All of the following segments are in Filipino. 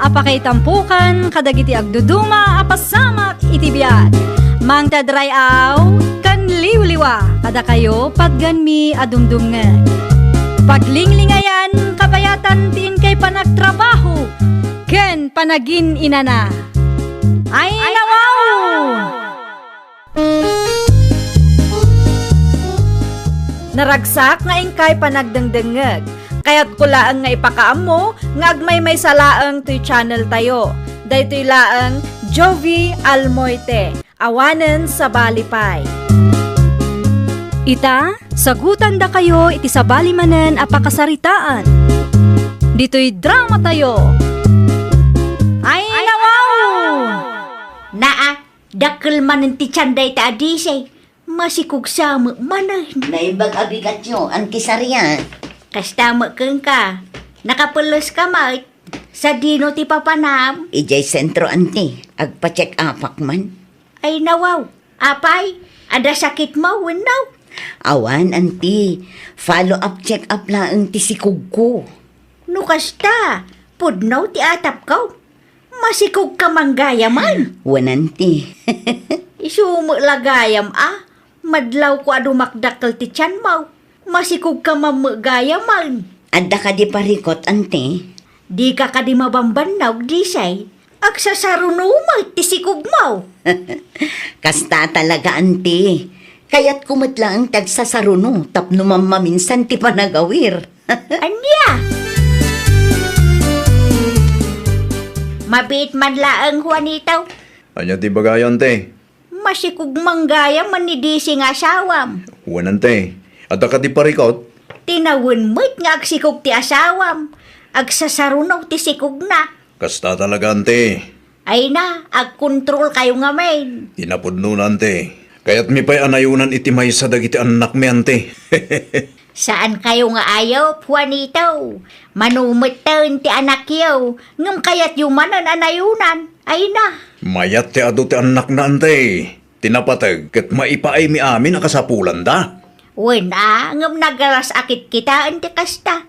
apakay tampukan, kadagiti agduduma, apasamak itibiyat. Mang tadray aw, kan liwliwa, kada kayo padganmi adumdumngan. Paglinglingayan, kapayatan tiin kay panagtrabaho, ken panagin inana. Ay nawaw! Naragsak nga ingkay panagdengdengeg. Kaya't kulaang nga ipakaam mo, nga agmay may salaang to'y channel tayo. Daytoy laang Jovi Almoite, awanen sa balipay. Ita, sagutan da kayo iti sa balimanen apakasaritaan. Dito'y drama tayo. Ay nawaw! Naa, dakkel man ti tsanday ta adisay. Masikugsama manay. Naibag abigatyo, ang kisarya. Kastama keng ka. Nakapulos ka mait. Sa dino ti papanam. Ijay sentro anti, agpa-check upak man. Ay nawaw. Apay, ada sakit mo, winaw. Awan anti, follow up check up lang ti sikug ko. No kasta, pudnaw ti atap ko. Masikog ka manggaya man. Wananti. Isumo lagayam Madlaw ko adumakdakkel ti tiyan mo. Masikog ka mamagaya man. Adda ka di parikot anti. Di ka di mabambanaw, disay. Agsasarunumal, tisikog mo. Kasta talaga anti. Kaya't kumatlang tagsasaruno, tapno mamaminsan ti panagawir. Anya? Mabit man laang Juanitaw. Anya ti bagayan te? Masikog manggaya man ni Disi nga asawam. Wanan te. At ka ti parikot? Tinawin mo't nga agsikog ti asawam. Agsasarunaw ti sikog na. Kasta talaga ante. Ay na, agkontrol kayo nga men. Tinapudnunan te. Kaya't mi pa'y anayunan iti may sa dagiti anak mi ante. Saan kayo nga ayaw, Juanito? Manumatan ti anak yaw. Ngam kayat yumanan anayunan. Ay na. Mayat ti ado ti anak na ante. Tinapatag kat maipaay mi amin akasapulan da. Wena, ngam nagaras akit kita ante kasta.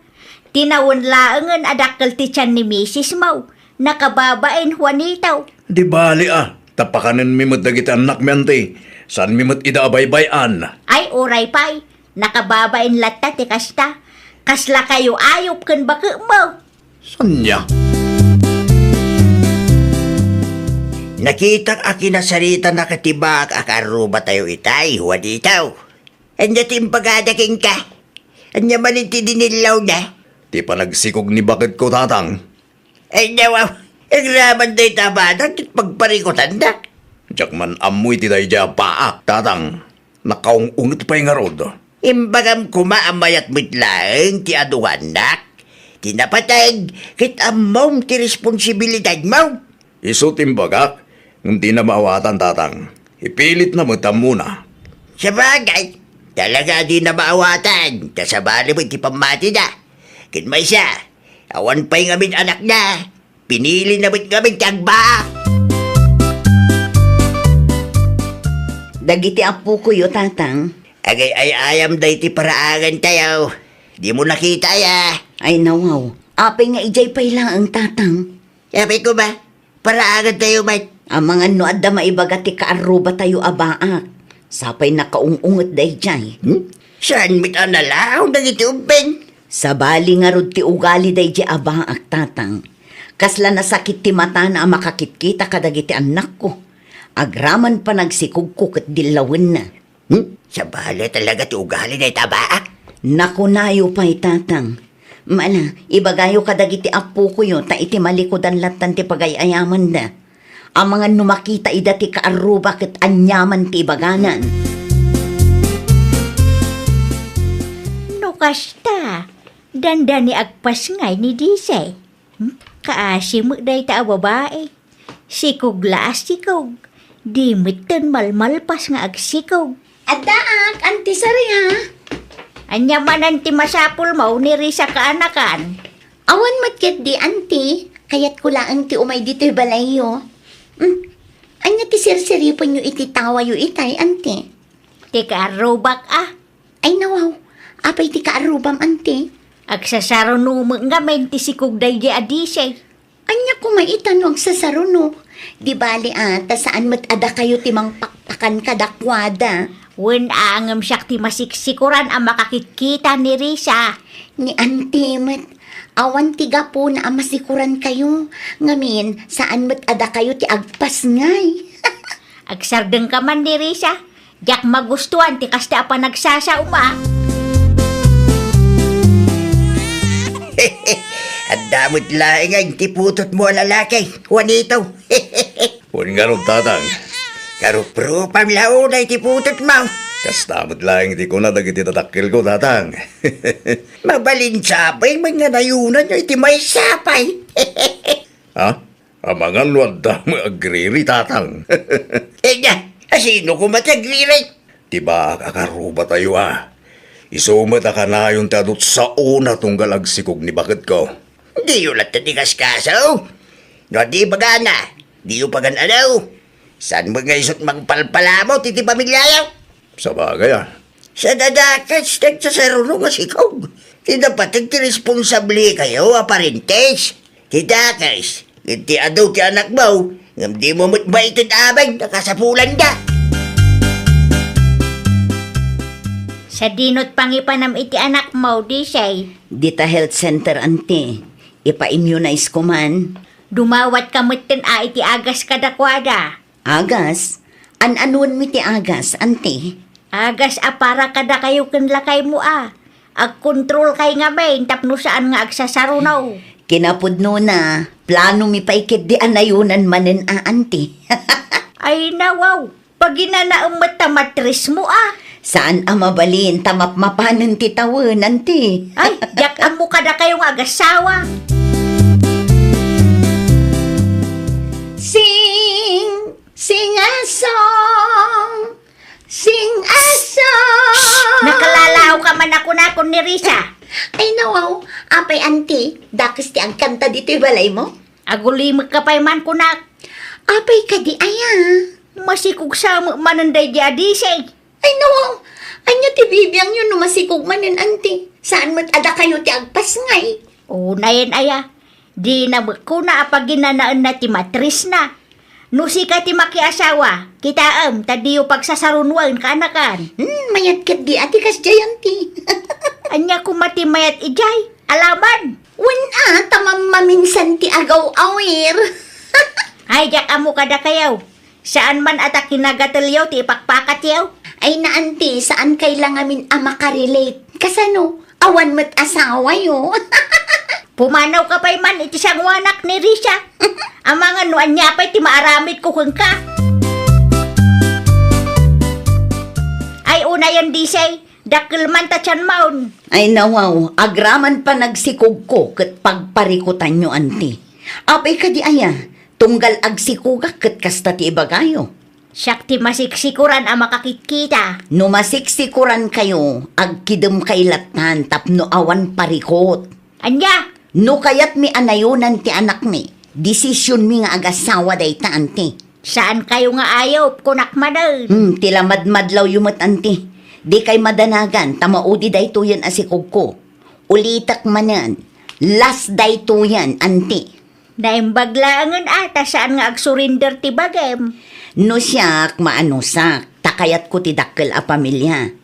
Tinawon laangan adakkel ti tiyan ni Mrs. Mau. Nakababain, Juanito. Di bali tapakanin mi mo't dagiti anak mi ante. Saan mi mo't idaabaybayan? Ay, oray pay. Nakababain latta ti kasta. Kasla kayo ayop kan baka mo. Sanya? Nakita akin na sarita na katibak akaruba tayo itay, Juanitaw. Anya timpagadaking ka. Anya maninti dinilaw na. Ti panagsikog ni bakit ko tatang. Ay nawaw, ang raman day tabadan at pagparikutan na. Diyak man amoy ti day dya paak tatang. Nakaungungit pa yung arod. Imbagam kumaamayat mitlaang ti aduanak. Tinapatag, kit amom ti responsibilidad mo. Iso timbagak, hindi na maawatan tatang. Ipilit na mutam muna. Sa bagay, talaga di na maawatan. Kasabali mo ti pamati na. Kit may siya, awan pa yung amin anak na. Pinili na mo't kami tiyagba. Dagiti apo ko yo tatang. Agay ay ayam day ti paraagan tayo. Di mo nakita ya. Ay nawaw, apay nga ijay pay lang ang tatang. Sabi ko ba, paraagan tayo ba? Ang mga no adda maibaga ti kaaruba tayo abaak. Sapay nakaungungot day jay. Saan mit analaw na iti uben? Sa bali nga rod ti ugali day jay abaak tatang. Kasla nasakit ti mata na makakitkita kadagiti anak ko. Agraman pa nagsikog ko kat dilawin na. Sa bali talaga ti ugali na itabaak. Nakunayo pa'y tatang. Mala, ibagayo kadagiti apo ko yun, ta iti malikodan latan ti pagayayaman da. Ang mga numakita ida ti kaaruba ket anyaman ti ibaganan. No kasta, dandani agpas ngay ni Disay. Kaasi mo day ta babae. Sikog laas sikog. Di mitin malmalpas nga agsikog. Adaak, anti sariha. Anya man anti masapul mo ni Risa kaanakan. Awan matket di anti, kayat ko lang ti umay dito'y balayo. Anya ti sirsiripon yu iti tawa yu itay, anti. Ti kaarubak Ay nawaw, apay ti kaarubam, anti. Agsasaro numo nga men ti sikog day di adisay. Anya ko maitanong sa saruno. Di bali ata saan mat ada kayo timang pakpakan kadakwada. Wen angam siya ti masiksikuran ang makakikita ni Risa. Ni Auntie mat, awan tiga po na amasikuran kayo. Ngamin, saan mat ada kayo ti agpas ngay. Agsardeng ka man ni Risa. Jak magustuhan ti kasta pa nagsasauma. Ang damot laing ang tiputot mo lalaki, Juanito. Huwag nga ron, tatang. Karupro pamlaunay tiputot mo. Kastamot lang iti ko na dagiti tatakil ko, tatang. Mabalinsapay mga nayunan nyo iti may sapay. Ha? Amangan wadda mo agriri, tatang. Sino ko matagriray? Diba akaruba tayo, Isumat ka na yung tadot sa una tunggal agsikog ni bakit ko. Di yun lang tatigas kaso. No, di baga na. Di yun pagan ano. Saan mo nga isot magpalpala mo, titi pamilyayaw? Sa bagay, Sa dadakas, nagsasarunong nga sikog. Tinapatag ti responsable kayo, aparentes. Tidakas, ti adaw ti anak mo, ngam di mo matbaitin abay, nakasapulan da. Sa dinot pangipanam iti anak mo, Disay. Dita health center, ante. Ipa-immunize ko man. Dumawat ka mutin iti agas kadakwada. Agas? An-anuan mi ti agas, ante? Agas para kada kayo kinlakay mo Ag-control kay nga main tapno saan nga agsasarunaw. Kinapudno na, plano mi paikit di anayunan manen ante. Ay nawaw, pag ginanaang matamatris mo Saan mabalin tamap-mapanan ti tawon, ante? Ay, yak amo kada kayong agasawa. Sing a song, sing a song. Nakalalaw ka man ako na ni Risa. Ay nawaw, apay Auntie, dakis ti ang kanta dito balay mo? Agulimag ka pa'y man kunak. Apay ka di aya. Masikog sa mananday di adisay. Ay nawaw, anya ti bibiyang yun numasikog manin Auntie. Saan mat ada kayo ti agpas ngay? Na yan aya. Di na ko na apag ginanaan na ti matris na. Nusi ka ti makiasawa. Kita tadiyo pagsasarunwan ka anakan. Mayat kat di ati kas jayanti. Anya ko matimayat ijay. Alaman. Tamam maminsan ti agaw awir. Ay, jak amo kada kayaw. Saan man ata kinagatalyaw ti ipakpakat yaw. Ay na Auntie, saan kailangan makarelate? Kasano, awan mat asawa yo. Pumanaw ka pa'y man iti siyang wanak ni Risha. Ang mga nuan niya pa'y ti maaramid ko kung ka. Ay una yan disay, dakil man ta tiyan maun. Ay nawaw, agraman pa nagsikog ko kat pagparikutan nyo, ante. Apay ka di aya, tunggal agsikuga kat kasta ti ibagayo. Siyak ti masiksikuran ang makakitkita. No masiksikuran kayo, agkidem kailatan tapno awan parikot. Anya, No kayat mi anayunan ti anak mi, desisyon mi nga agasawa day ta, ante. saan kayo nga ayaw kunak madan? Tila madmadlaw yumat, ante. Di kay madanagan, tamaudi day to yan asikog ko. Ulitak manan, last day to yan, ante. Naimbaglaangan ata saan nga ag-surrender ti bagem. No siyak, maanusak, takayat ko ti dakkel a pamilya.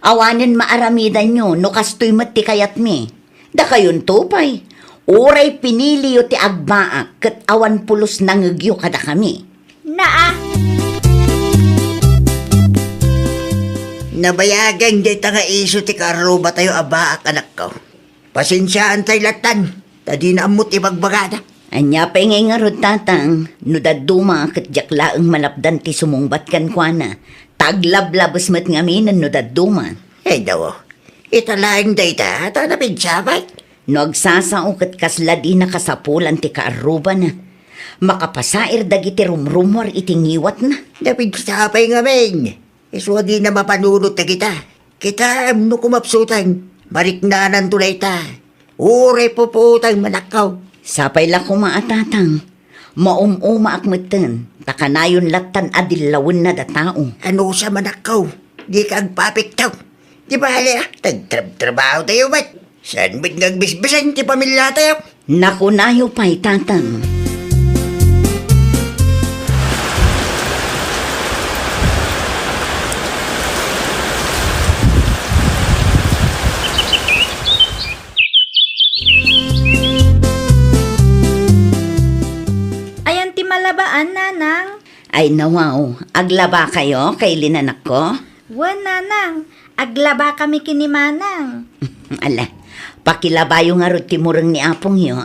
Awanen maaramidan nyo, no kastoy mat ti kayat mi. Da kayon tupay, uray pinili yo ti agbaak, kat awan pulos nangagyo kada kami. Naa, Nabayagan di ta nga iso ti karuba tayo abaak anak ko. Pasensyaan tayo latan, tadi na amot ibagbagada. Anya pa ngay nga rod tatang, no daduma kat jaklaang malapdan ti sumungbat kan kwa na. Taglablabas mat ngaminan no daduma. Daw, italaing day ta, ata na pinsabat. No agsasao kat kasla di nakasapulan ti kaaruba na. Makapasair dagiti rumrumor itingiwat na. Dapat sapay nga men. Iswa di na mapanunod ta kita. Kita no kumapsutan, mariknanan tulay ta. Ure puputang manakaw. Sapay la kumaatatang, maumuma akmeten, takanayon latan adilawin na datao. Ano sa manakaw? Di ka agpapiktaw. Di ba hala, tagtrabaho tayo ba't? Saan ba't nagbisbisan ti pamilya tayo? Nakunayo pa'y tatang. Ay nawaw, aglaba kayo kay linanak ko? Wan nanang, aglaba kami kinimanang. Ala, pakilabayo nga ro timurang ni apong yo,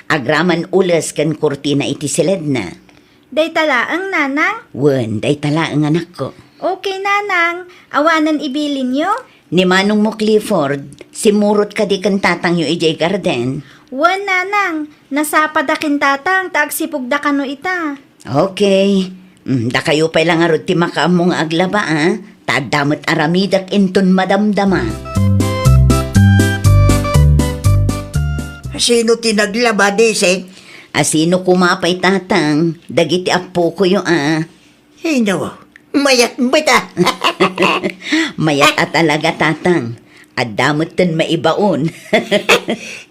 agraman ulas kan kurtina iti silid na. Day talaang nanang. Wen, day tala ang anak ko. Okay nanang, awanan ibilin nyo. Ni Manong mo Clifford, simurot ka di kan tatang yu ijay garden. Wan nanang, nasapadakin tatang, taagsipog da kano ita. Okay. Da kayo pa lang arot ti makaam nga aglaba, Tadamot aramidak inton madamdama. Sino tinaglaba, Dise? Asino kumapay tatang, dagiti apo ko yung Hey, no. Mayat bata. Mayat at talaga tatang. At damot ton maibaon.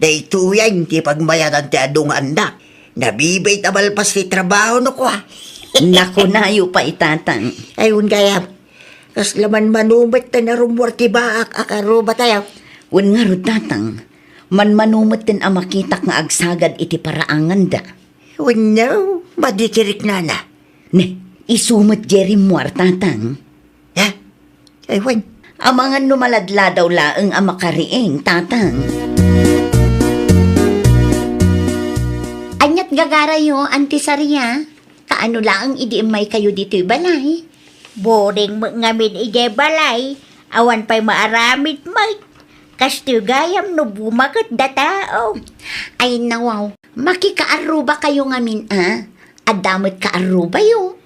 Dahito yan, ti pagmayatan ti adong anda. Nabibay tabalpas ti trabaho no ko. Naku nayo pa itatang. Ayun kaya, kas laman manumit na narumwar ti baak akaro ba tayo? Un nga ro tatang, manumot din ang makitak nga agsagad iti paraangan da. No, madikirik na na. Ne, isumot Jerry Muar tatang. Ha? Aywan. Ang mga numaladla daw laeng ang makariing tatang. Anyat gagarayo, Auntie Saria. Kaano lang idiimay kayo dito'y balay? Boring mo ngamin ije balay, awan pa'y maaramid may. Kasto gayam no bumagat da tao. Ay nawaw, makikaaruba kayo ngamin Adamot kaaruba yo.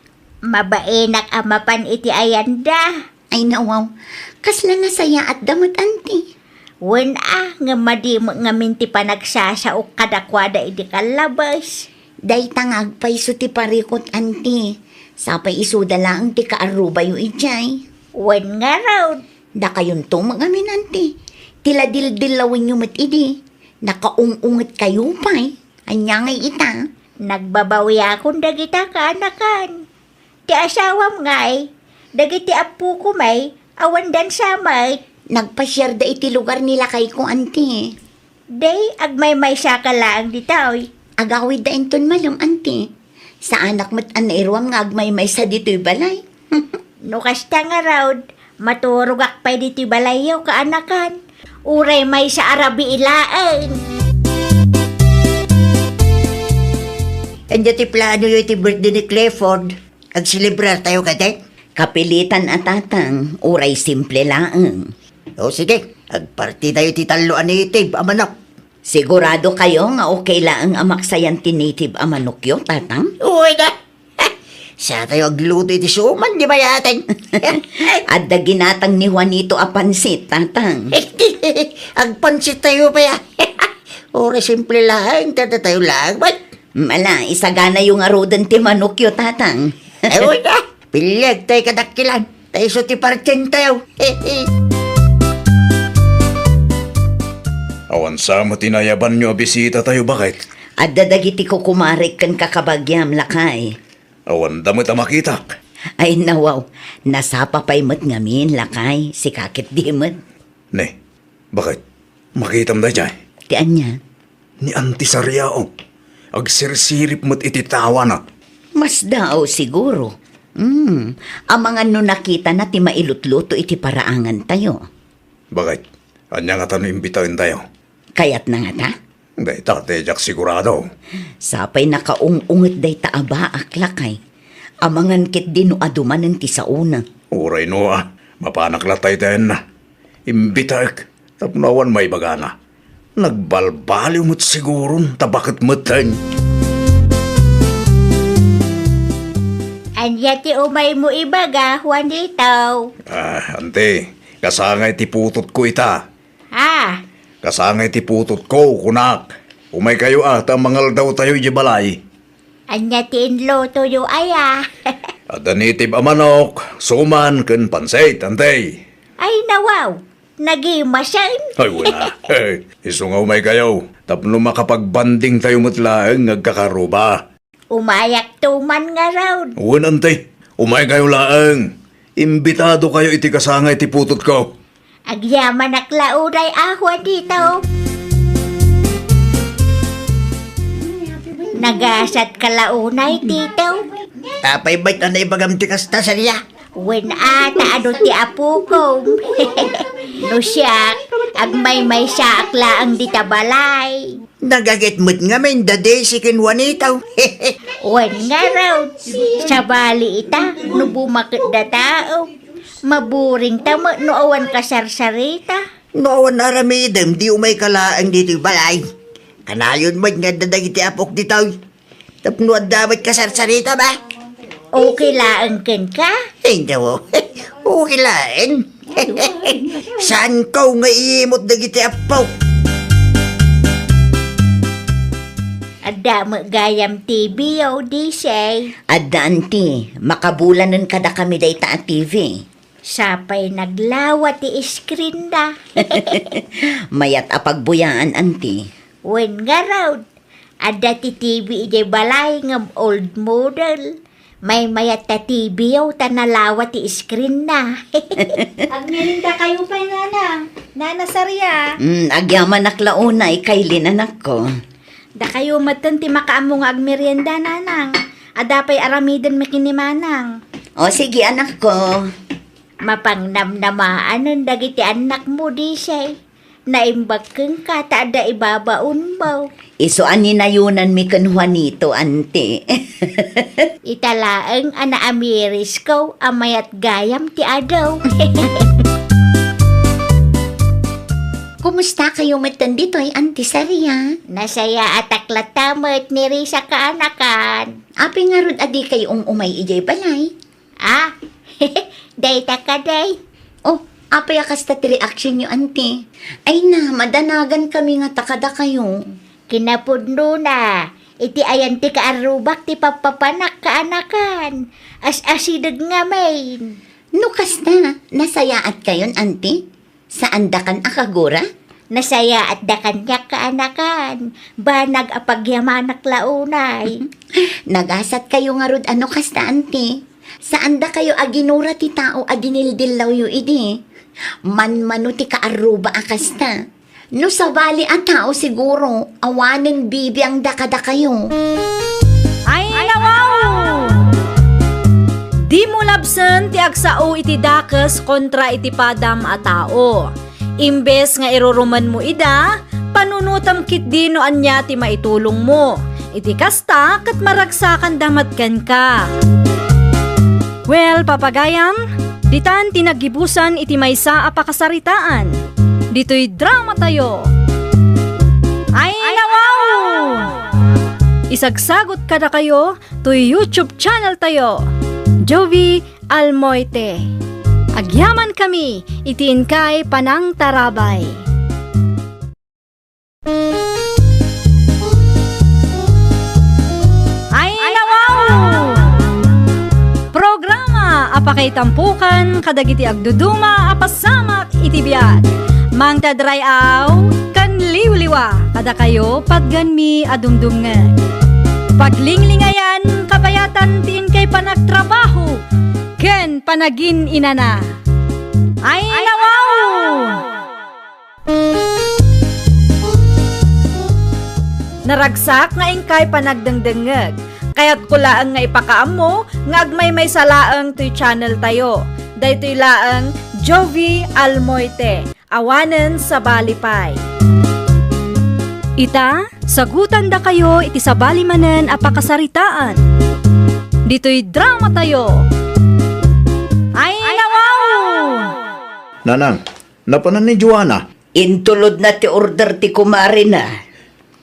Mabainak amapan iti ayanda. Ay nawaw, kasla na saya at damot Auntie. Wen nga madi mo ngamin ti panagsasaok kadakwada iti kalabas. Day tangag pa'y ti parikot Auntie. Sapay isuda lang ti kaaruba yo ijay. Wen nga raw. Da kayon to mga amin Auntie. Tila dildilawin nyo mat idi. Nakaungungat kayo pa'y. Anya ngay ita. Nagbabawi akong dagita kaanakan. Ti asawam ngay, dagiti apu ko may, awan dan samay. Nagpasyar da iti lugar nila kay ko Auntie. Day, agmay-may saka lang ditoy. Agawid da inton malum Auntie. Sa anak mat anairuam nga agmay sa dito'y balay. No kasta nga raw, maturugak pa'y dito'y balayaw kaanakan. Uray may sa arabi ilaeng. Anya ti plano yung ti birthday ni Clifford. Agsilibrar tayo kate? Kapilitan at tatang, uray simple laeng. O sige, agparti tayo ti talo native, amanok. Sigurado kayo nga okay laeng amaksayan ti native amanokyo, tatang? Uy na! Sa tayo agluto iti suman, di ba yatin? At ginatang ni Juanito apansit, tatang. Agpansit tayo pa ya. Ore simple lang, tada tayo lang. Ba't? Mala, isagana yung arudan ti manokyo, tatang. Ewan na! Pilyag tayo kadakilan. Tayo so ti parchen tayo. Awan sama tinayaban nyo bisita tayo bakit? At dadagiti ko kumarik kan kakabagyam lakay. Awan damit ang makitak. Ay nawaw, nasapa pa'y mat ngamin lakay, si kakit di mat. Ne, bakit? Makitam da dyan. Ti anya, Ni Auntie Sariao. Agsirsirip mo't ititawa na. mas daw siguro. Ang mga nakita na ti mailutluto iti paraangan tayo. Bakit? Anya nga tanong imbitahin tayo. Kayat na nga ta? Hindi, tatejak sigurado. Sapay nakaung-unget day taabaak lakay. Amangan kit dino adumanan ti sauna. Uray no mapanaklatay tayo na. Imbitaik, tapnawan may bagana. Nagbalbaliw mo't siguro, tabakit mo't Anya ti umay mo ibaga, Juanito. Ante, kasangay ti putot ko ita. Ha? Kasangay ti putot ko, kunak. Umay kayo mangal daw tayo di balay. Anya ti inlo tuyo aya. At danitib amanok, suman, ken pansay, ante. Ay nawaw, nagimasan. Ay, wala. Iso nga umay kayo. Tapno makapagbanding tayo matlaang nagkakaruba. Umayak tuman nga raw. Uwan, ante. Umay kayo laang. Imbitado kayo iti kasangay ti putot ko. Agyaman naklauray ahwan dito. Nagasat kalaunay dito. Apay bait na ibagam ti kasta sarya. Wen ata ano ti apo ko. No siya, agmay-may siya akla ang ditabalay. Nagagit mo't nga men dade si kinwanitaw. Wen nga raw, sa bali ita, no bumakit da tao. Maburing tamo no awan kasarsarita. Noon aramidem di umay kalaang dito balay. Kanayon mo't nga dadagiti apok dito. Tapnuad dapat kasarsarita ba? Okay lang ken ka? Hindi mo. Okay lang. Saan ko nga iimot dagiti apok? Ada mo gayam TV o disay. Adanti, makabulanan kada kami day ta TV. Sapay naglawa ti screen da. Mayat apagbuyaan, anti. Wen nga raw, ada ti TV ijay balay ng old model. May mayat ta TV o tanalawa ti screen na. Agnilinda kayo pa nanang. Nana Sarya. Agyaman naklauna, kay linanak ko. Da kayo matan ti makaamong agmerienda nanang. Adapay aramidan makinimanang. O sige, anak ko. Mapangnamnamaan ang dagiti anak mo disay. Naimbag kang ka taada ibabaon mo. Iso aninayunan mi kan Juanito, anti. Italaang ana amiris ko amayat gayam ti adaw. Kumusta kayo matan dito'y Auntie Saria? Nasaya at aklatamat ni Risa kaanakan. Api nga rod adi kayong umay ijay balay. Ah, day ta ka day. Oh, apay akasta ti reaction nyo, Auntie. Ay na, madanagan kami nga takada kayo. Kinapundo na. Iti ayan ti kaarubak ti papapanak kaanakan. As-asidag nga main. No kasta, nasayaat kayon, Auntie? Saan dakan akagura? Nasaya at da kanya kaanakan. Banag apagyamanak launay. Nagasat kayo nga rod ano kasta, Auntie? Saan da kayo aginura ti tao adinildilaw yu idi? Manmano ti kaaruba akasta. No sa bali at tao siguro, awanen bibi ang dakada kayo. Ay nawaw! Di mo labsan ti agsao iti dakes kontra iti padam a tao. Imbes nga iruruman mo ida, panunutam kit di no anya ti maitulong mo. Iti kasta kat maragsakan damatkan ka. Well, papagayam, ditan tinagibusan iti maysa a pakasaritaan. Dito'y drama tayo. Ay nawaw! Isagsagot ka na kayo to YouTube channel tayo. Jovi Almoite. Agyaman kami, itiin kay Panang Tarabay. Ay nawaw! Programa apakay tampukan kadagiti agduduma apasamak itibiyat. Mang tadrayaw kan liwliwa kada kayo pagganmi adumdumngan. Paglinglingayan kabayatan tiin kay panagtrabaho ken panagin inana. Ay nawaw! Naragsak nga ingkay panagdengdengeg. Kaya't kulaan nga ipakaam mo nga agmay salaang to'y channel tayo. Daytoy laang Jovi Almoite. Awanen sa balipay. Ita, sagutan da kayo iti sa balimanen apakasaritaan. Dito'y drama tayo. Ay nawaw! Nanang, napanan ni Joanna. Intulod na ti order ti kumari na.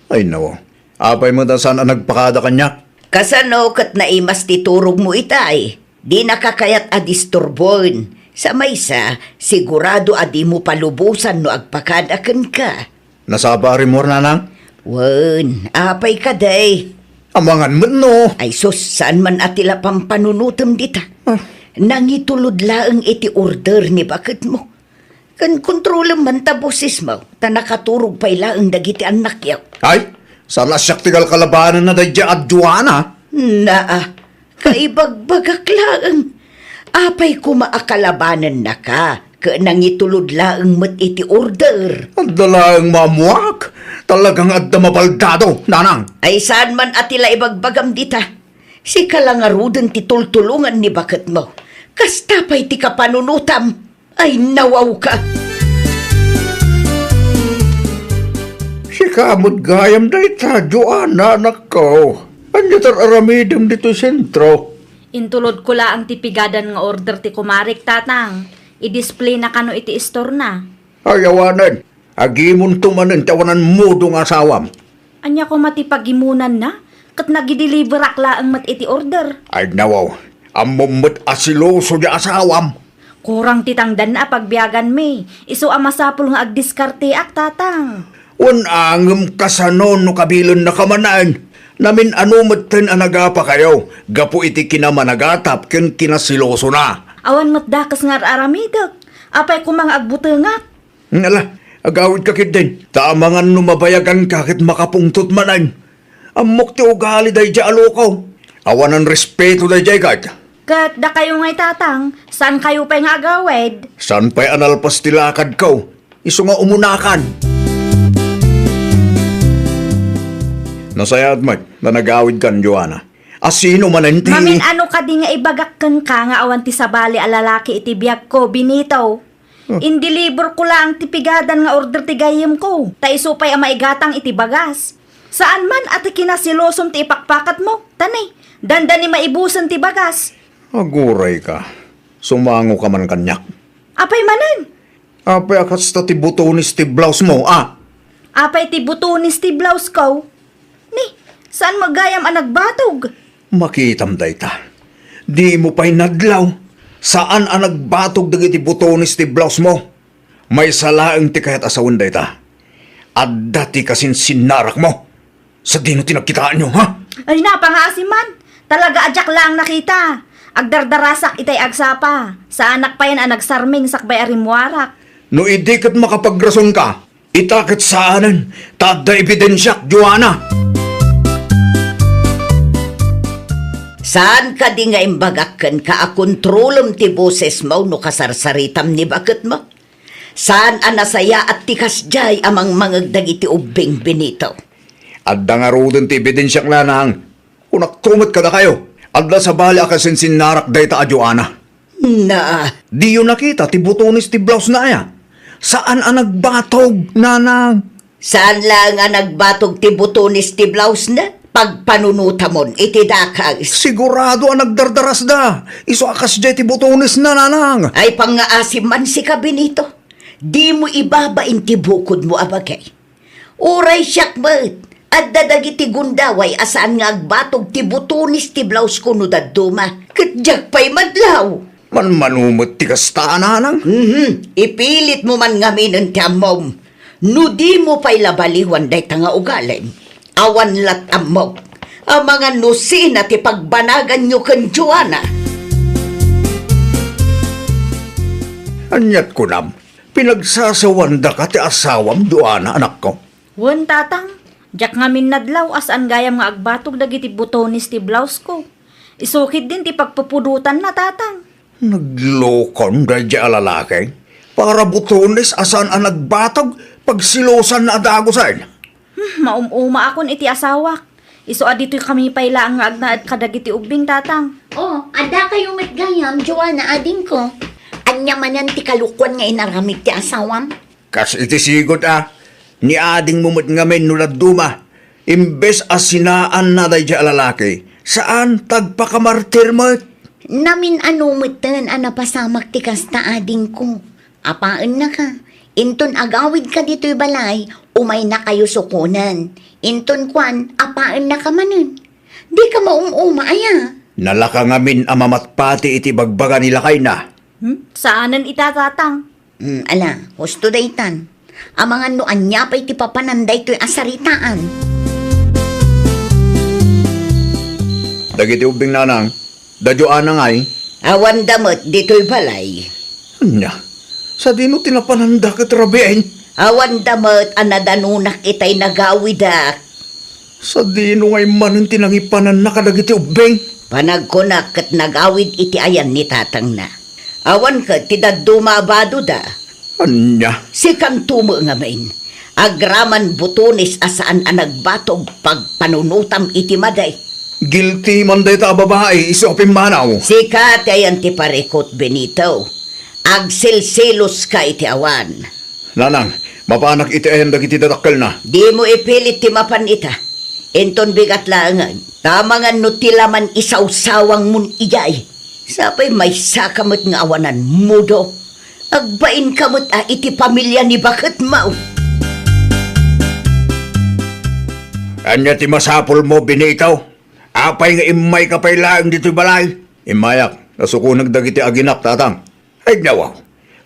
Ay nawo, apay mo ta saan nagpakada kanya? Kasano kat naimas ti turog mo itay. Di nakakayat adisturboin. Sa maysa, sigurado adi mo palubusan no agpakadakan ka. Nasabari mo nanang? Wen, apay ka day. Amangan mo no. Ay sus, saan man atila pampanunutom dita. Nangitulod laang iti order ni bakit mo. Kan kontrolem man tabusis mo, ta nakaturog pa'y laang dagiti anak yaw. Ay, salasyak tigal kalabanan na dadya at Joanna. Naa, kaibagbagak laang. Apay kumaakalabanan na ka, ka nangitulod laang mat iti order. Ang dalaang mamuak. Talagang adda mabaldado, nanang. Ay saan man atila ibagbagam dita. Si kalangaruden ti tultulungan ni bakit mo. Kasta pa'y ti kapanunutam. Ay nawaw ka. Si kamot gayam da ita, Joanna, anak ko. Anya tar aramidam dito sentro. Intulod ko la ang tipigadan nga order ti kumarik, tatang. I-display na kano iti store na. Ayawanan, agimon tumanan tawanan mo dong asawam. Anya ko matipagimunan na, kat nagideliver akla ang mat iti order. Ay nawaw, amumot asiloso di asawam. Kurang titangdan na pagbiyagan me. Iso amasapul nga agdiskarte ak, tatang. Angem kasanon no kabilon na kamanaan. Namin anumaten anagapa kayo. Gapo iti kinamanagatap ken kinasiloso na. Awan matdakas nga aramidak. Apay ko mga agbutengak. Nala, agawid kakit din. Tamangan numabayagan kakit makapungtot manan. Amok ti ugali day di alokaw. Awanan respeto day di kat. Kat da kayo ngay, tatang. Saan kayo pa'y nga agawid? San pa'y analpas tilakad kaw? Iso nga umunakan. Nasayad man, na nagawid kan, Joanna. Asino mananti? Mamin ano ka di nga ibagak ka nga awan ti sabali alalaki iti biyag ko, binitaw. Indilibor ko lang ti pigadan nga order ti gayem ko. Ta isupay ang maigatang iti bagas. Saan man at kinasilosom ti ipakpakat mo? Tanay, dandani maibusan ti bagas. Aguray ka. Sumango ka man kanyak. Apay manan? Apay akas ta ti butonis ti blouse mo, ah. Apay ti butunis ti blouse ko. Ni, saan magayam ang nagbatog? Makitam dayta. Di mo pa'y nadlaw. Saan ang nagbatog dagiti butonis ti blouse mo? May salaang ti kahit asawan dayta. At dati kasin sinarak mo. Sa dino tinagkitaan nyo, ha? Ay napangasiman. Talaga adyak lang nakita. Agdardarasak itay agsapa. Sa anak pa yan ang nagsarming sakbay arimwarak. No idi kat makapagrason ka, itakit saanan, tada ebidensyak, Joanna. Saan ka di nga imbagakan ka akontrolom ti boses mo no kasarsaritam ni bakit mo? Saan anasaya at tikas jay amang mangagdag iti ubing binito? Adda nga rodon ti ebidensyak lanang. Unak tumat ka na kayo. Adda sa bali akasin sinarak dayta a Joanna. Na, Di yun nakita ti butonis ti blouse na aya. Saan ang nagbatog, nanang? saan lang nga nagbatog ti butonis ti blouse na? Pagpanunutamon iti dakas. Sigurado ang nagdardaras da. Iso akas jay ti butonis na, nanang. Ay pangaasim man si kabinito. Di mo ibabain ti bukod mo abagay. Uray siyak bet. At dadagiti gundaway asaan nga agbatog ti butunis ti blouse ko no daduma. Katjak pa'y madlaw. Manumot ti kasta, nanang. Ipilit mo man ngaminan ti amom. No di mo pa'y labaliwan day nga ugalim. Awan lat amok. Ang mga nusina ti pagbanagan nyo kan Joanna. Anyat ko nam. Pinagsasawanda ka ti asawam, Joanna, anak ko. Wan, tatang. Diyak nga minadlaw as an gayam nga agbatog dagiti butonis ti blouse ko. Isukid din ti pagpupudutan na, tatang. Naglokon da di alalaki. Para butones asan ang nagbatog pagsilosan na adagosan. Maumuma akon iti asawak. Iso adito'y kami payla ang agnaad kadagiti ubing, tatang. Oh, ada kayo matgayam, Joanna, ading ko. Anya manan ti kalukwan nga inaramid ti asawam. Kas iti sigot ni ading mumut ngamin nulad duma. Imbes asinaan na da di alalaki. Saan tagpakamartir mo? Namin anumutan anapasamak ti kasta ading ko. Apaan na ka? Inton agawid ka dito'y balay, umay na kayo sukunan. Inton kwan, apaan na ka manun. Di ka maumuma, aya. Nalaka ngamin amamatpati iti bagbaga nila kay na. Saanan itatatang? Ala, husto daytan. Ang mga noan niya pa iti papananday to'y asaritaan. Dagiti ubing nanang, dadyoan na ngay. Awan damot dito'y balay. Anya, sa dino tinapananda ka trabiin. Awan damot anadanunak itay nagawidak. Sa dino ngay manan tinangipanan na kadagiti ubing. Panagkunak kat nagawid iti ayan ni tatang na. Awan ka ti dadumabado da. Anya, Si kang tumo nga main. Agraman butonis asaan ang nagbatog pagpanunutam iti maday. Guilty man dayta babae, isopin manaw. Sikat ay antiparikot, Benito. Agsilsilos ka iti awan. Nanang, mapanak iti ayan dagiti dadakkel na. Di mo ipilit ti mapan ita. Enton bigat laangan. Tamangan no tilaman isaw-sawang mun iyay. Sapay may sakamot nga awanan mudo. Agbain kamot iti pamilya ni Bakit Mau. Anya ti masapol mo, Benito. Apay nga imay kapay laang dito'y balay. Imayak, nasukunag dagiti aginak, tatang. Ay nawaw,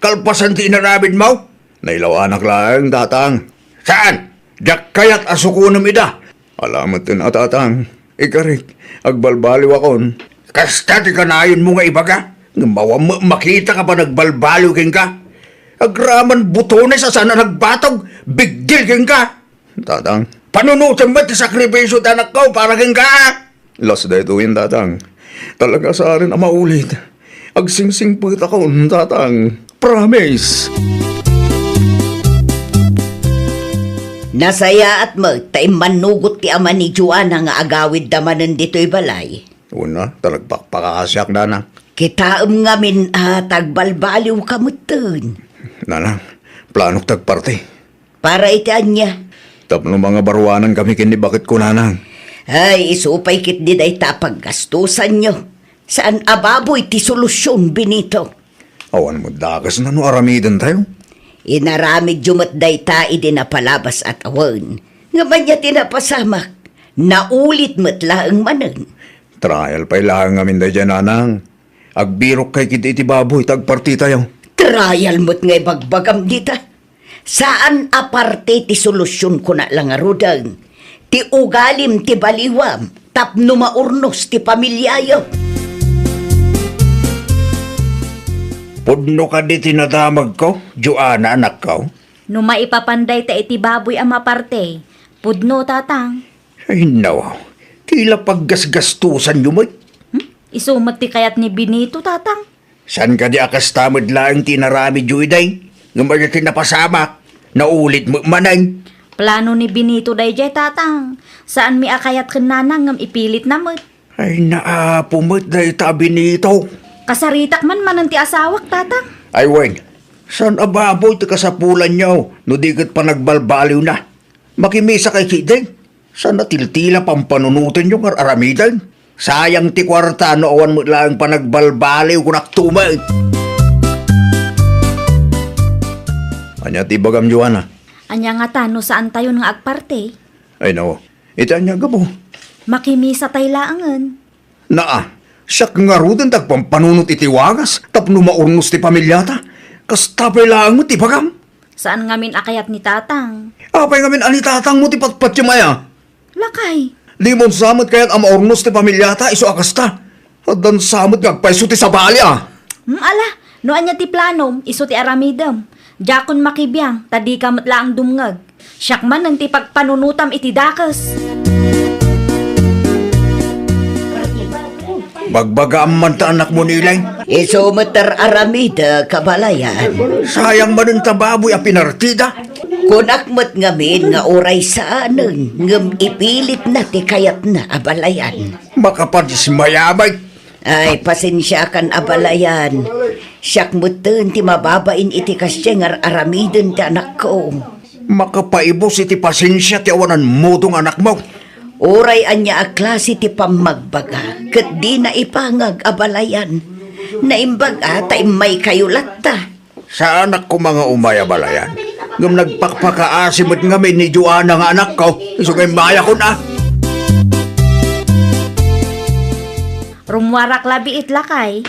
kalpasan ti inarabid mo? Nailaw anak laang, tatang. Saan? Dak kayat asukunam ida. Alamat din tatang. Ikarik, agbalbaliw akon. Kasta ti kanayon mo nga ibaga. Ngawa makita ka pa nagbalbaliw king ka. Agraman butones sa sana nagbatog. Big deal king ka. Tatang, panunutan ba ti sakripisyo tanak ko para king ka? Las dahito yun, tatang. Talaga sa akin ang maulit. Agsingsing pagit ako, tatang. Promise. Nasaya at manugot ti ama ni Joanna nga agawid damanan dito'y balay. Una, talagpakpakasyak, nanang. Kitaam nga min tagbalbaliw kamutin. Nanang, planok tagparte. Para itian niya. Tapno mga baruanan kami kini bakit ko, nanang. Ay, isupay kit di day tapaggastusan nyo. Saan ababoy ti solusyon, Benito? Awan mo dagas na no aramidan tayo. Inaramid jumat day ta'i din na palabas at awan. Nga man niya tinapasamak. Naulit mo't laang manan. Trial pa'y lang amin day dyan, nanang. Agbirok kay kit iti baboy, tagparti tayo. Trial mo't nga'y bagbagam dita. Saan aparte ti solusyon ko na lang arudang? Ti ugalim ti baliwam, tapno maurnos ti pamilyayo. Pudno ka di tinadamag ko, Joanna, anak ko. No maipapanday ta iti baboy ang maparte. Pudno, tatang. Ay nawaw, tila paggasgastusan nyo mo. Isumat ti kayat ni Benito, tatang. San ka di akas tamad lang tinarami juiday? Ngayon tinapasamak, naulit mo manay. Plano ni Benito dayjay, tatang. Saan mi akayat kenanang ngam ipilit namot. Ay naapumot day tabi nito. Kasaritak man manang ti asawak, tatang. Ay weng, san ababoy ti kasapulan nyo, no di kat pa nagbalbaliw na. Makimisa kay kiday. San natiltila pampanunutin yung aramidan. Sayang ti kwarta no awan mo lang pa nagbalbaliw kung naktumay. Anya ti bagam, Joanna? Anya nga tano saan tayo nga agparte. Ay nawa, iti anya gabo. Makimisa tay laangan. Naa, siyak nga rudin tagpampanunot iti wagas, tapno maurnos ti pamilyata. Kastapay lang mo ti bagam. Saan ngamin akayat ni tatang? Apay ngamin anitatang mo ti patpatyamaya. Lakay. Di mo samot kaya't ang maurnos ti pamilyata, iso akasta. At dan samot ngagpaiso ti sabali Ala, no anya ti planom, iso ti aramidam. Jakon makibiyang, tadi kamot laang dumngag. Siyak man ang ti pagpanunutam iti dakas. Bagbaga man ta anak mo nilay. Iso matar aramida kabalayan. Sayang man ang tababoy a pinartida. Kunak mo't ngamin nga oray saanan, ngam ipilit na ti kayat na abalayan. Makapadis mayabay. Ay, pasensya kan abalayan. Siyak mo't ti mababain iti kasyeng aramidin ti anak ko. Makapaibos iti pasensya ti awanan mo tong anak mo. Oray anya a klase ti pamagbaga, ket di na ipangag abalayan. Naimbag ata may kayulat ta. Sa anak ko mga umayabalayan. Ngam nagpakpakaasimot ngamin ni Joanna nga anak ko. Isugay maya ko na. Rumwarak labi itlakay.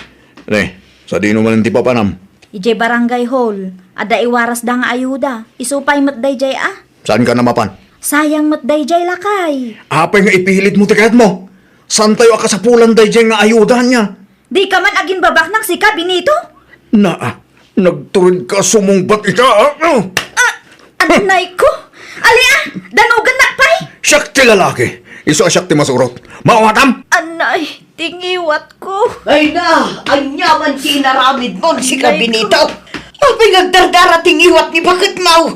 Ne, sa di naman ti papanam. Ijay barangay hall. Ada iwaras da nga ayuda. Isupay mat dayjay Saan ka namapan? Sayang mat dayjay lakay. Apay nga ipilit mo tikat mo. Saan tayo akasapulan dayjay nga ayudahan niya? Di ka man agin babak ng sika, Benito? Nagturid ka sumungbat ita. Anay ko! Alia! Danugan nakpay! Siyak ti lalaki. Iso siyak ti masurot. Mawatam! Anay! Tingiwat ko! Ay na, anyaman si naramid mo si Kabinito. Apay nagdardara tingiwat ni Bakit Mau.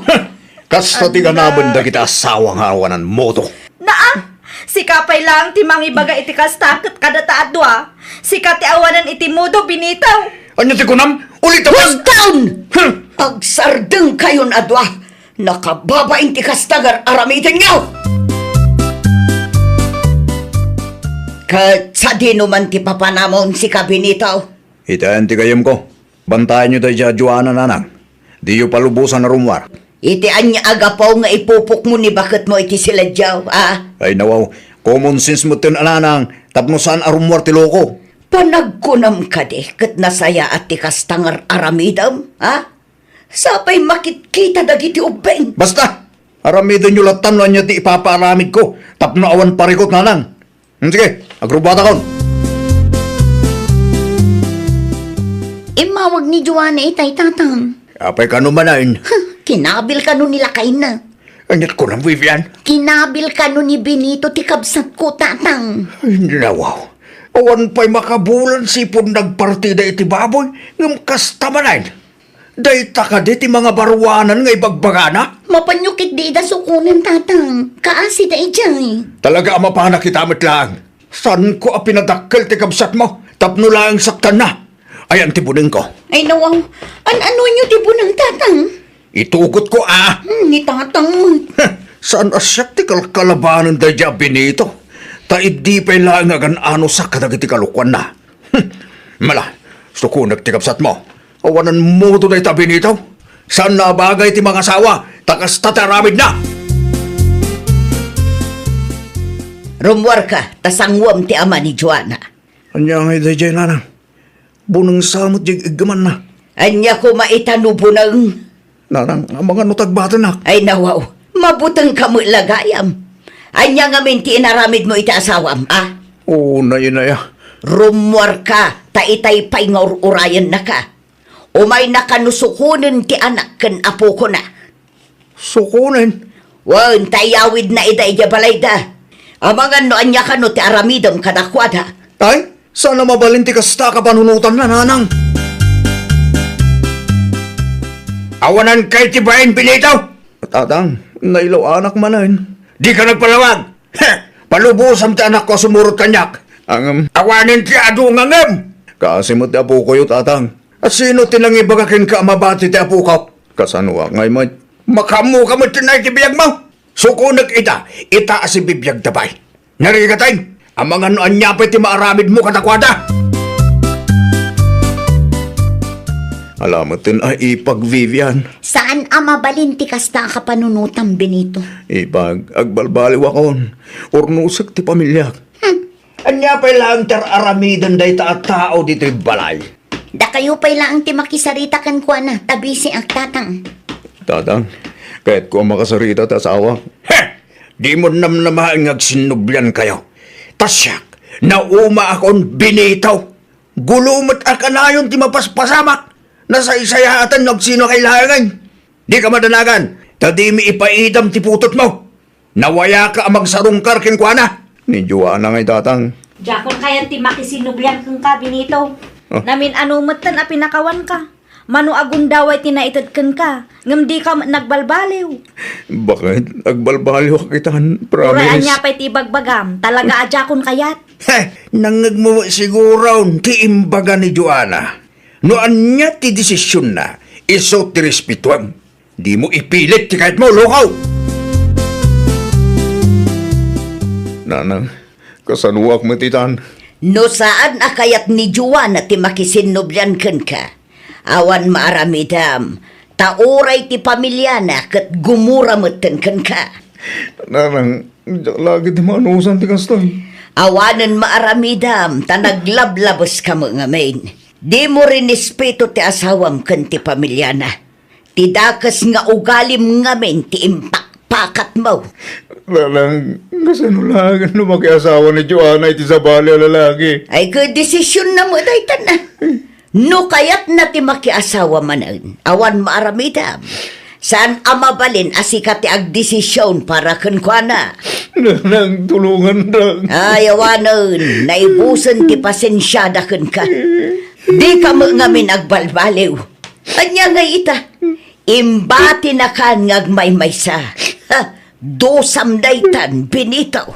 Kasta ti ganabanda kita asawang hawanan mo to. Naa! Si kapay lang ti mangibaga iti kastakot kada taadwa. Si kati awanan iti mudo binitaw. Anya ti kunam? Ulit naman! Down! Huh! Agsardeng kayon adwa. Nakababain ti kastagar aramitin nyo! Kat sa di naman ti papanamon si kabinitaw. Itayan ti kayam ko. Bantayan nyo tayo dya Joanna nanang. Di yu palubusan na rumwar. Iti anya agapaw nga ipupok mo ni bakit mo iti sila dyaw, ah? Ay nawaw, common sense mo tin ananang. Tapno saan arumwar ti loko. Panagkunam ka di, kat nasaya at ti kastangar aramidam, ha? Sapay makitkita dagiti ubeng. Basta! Aramidon nyo latan na niya ti ipapaaramid ko. Tapno awan parikot nanang. Sige, agrubata kon. Imawag ni Joanna itay tatang. Apay ka numanain. Kinabil ka nun nila kain na. Anyat ko ng Vivian. Kinabil ka nun ni Benito ti kabsat ko tatang. Ay, nawaw. Awan pa'y makabulan sipon nagpartida iti baboy. Ngam kastamanain. Dayta ka di ti mga baruanan nga ibagbagana. Mapanyukit di da sukunan tatang. Kaasi da ijay. Talaga ama pa nakitamit lang. San ko a pinadakkel ti kabsat mo? Tapno lang saktan na. Ayan ti buning ko. Ay nawaw, ano nyo di bunang tatang? Itugot ko Ni tatang. Saan asyak ti kalkalabanan da dya Benito? Ta idi pa'y lang agan ano sa kadagiti kalukwan na. Mala, sukunag ti kabsat mo. Awanan mo to na ita Benito. Saan na bagay ti mga asawa? Takas tataramid na! Rumwar ka, tasangwam ti ama ni Joanna. Anya nga iti dyan nanang. Bunang samot yung igaman na. Anya ko maitanubo ng... Nanang, ang mga nutagbata na. Ay nawaw, mabutang kamu lagayam. Anya nga minti inaramid mo iti asawam, ah? Oo, na yun na ya. Rumwar ka, taitay pa'y nga urayan na ka. Umay nakanusukunin ti anak ken apo ko na. Sukunin. Wan, tayawid na iday ja balayda. Amangan no anya ka no ti aramidom kadakwada. Ay, sana mabalinti kasta ka panunutan na nanang. Awanan kay tibayin Benito. Tatang, nailaw anak manan. Di ka nagpalawag. Palubusan ti anak ko sumurot kanyak. Ang awanin ti adu ngangam. Kasi mo ti apo ko yung tatang. At sino tinangibagakin ka mabati ti apo ko? Kasanwa ngay mo. Makamu ka mo tinay ti biyag mo. Sukunag ita si bibiyag dabay. Narigatayin, ang mga noan niya pa ti maaramid mo katakwada. Alamatin ay ipag Vivian. Saan ama balinti kasta ka panunutan Benito? Ipag agbalbaliw akon. Ornusag ti pamilya. Anya pa lang aramidan day ta at tao dito balay. Da kayo pa'y lang ti makisarita kan kwa na, tabisi ang tatang. Tatang, kahit ko makasarita ta asawa. Di mo namnamahan agsinublan kayo. Tasyak, nauma akon Benito. Gulumot akanayon ti mapaspasamak. Nasa isayatan nagsino kailangan. Di ka madanagan. Tadi mi ipaidam ti putot mo. Nawaya ka amang sarungkar kin kwa na. Ni Joanna ngay tatang. Jakon kayan ti makisinublian kang ka, Benito. Namin anumutan a pinakawan ka. Mano agundaway tinaitad kan ka. Ngam di ka nagbalbaliw. Bakit? Agbalbaliw kitan, Uraan promise. niya pa'y tibagbagam. Talaga ajakon kayat. Nangag mo siguro ti imbaga ni Joanna. Noan niya ti desisyon na, iso ti respetuam. Di mo ipilit ti kahit mo, lokaw! Nanang, kasanuak mo titan. No saan akayat ni Joanna ti makisinublan ken ka. Awan maaramidam. Tauray ti pamilya na kat gumura moten ken ka. Nanang, lagi ti manusan ti kastoy. Awanan maaramidam ta naglablabos ka mo nga main. Di mo rin respeto ti asawam ken ti pamilya na. Ti dakas nga ugalim ngamin ti impakpakat mo. Nanang, kasanulagan no makiasawa ni Joanna iti sabali a lalaki. Ay desisyon na mo daytan na. No kayat na ti makiasawa manan. Awan maaramidam. Saan amabalin asika ti agdesisyon para kenkwana. Nanang, tulungan lang. Ay awanon, naibusan ti pasensyada ken ka. Di ka mo ngamin agbalbaliw. Anya nga ita, imbati na kan ngagmaymaysa. Ha, dosam daytan, Benito.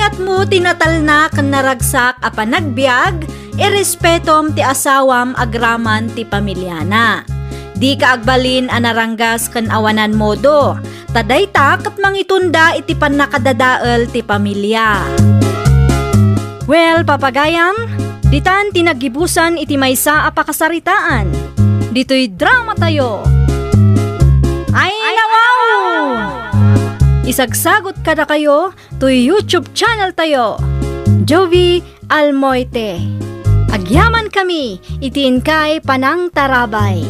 Mayat mo tinatalna kan naragsak a panagbiag, irespetom ti asawam agraman ti pamilyana. Di ka agbalin a naranggas kan awanan modo, taday ta kat mangitunda iti panakadadael ti pamilya. Well, papagayam, ditan tinagibusan iti maysa a pakasaritaan. Dito'y drama tayo. Ay, nawaw! Isagsagot kada kayo to YouTube channel tayo, Jovi Almoite. Agyaman kami, itiin kay Panang Tarabay.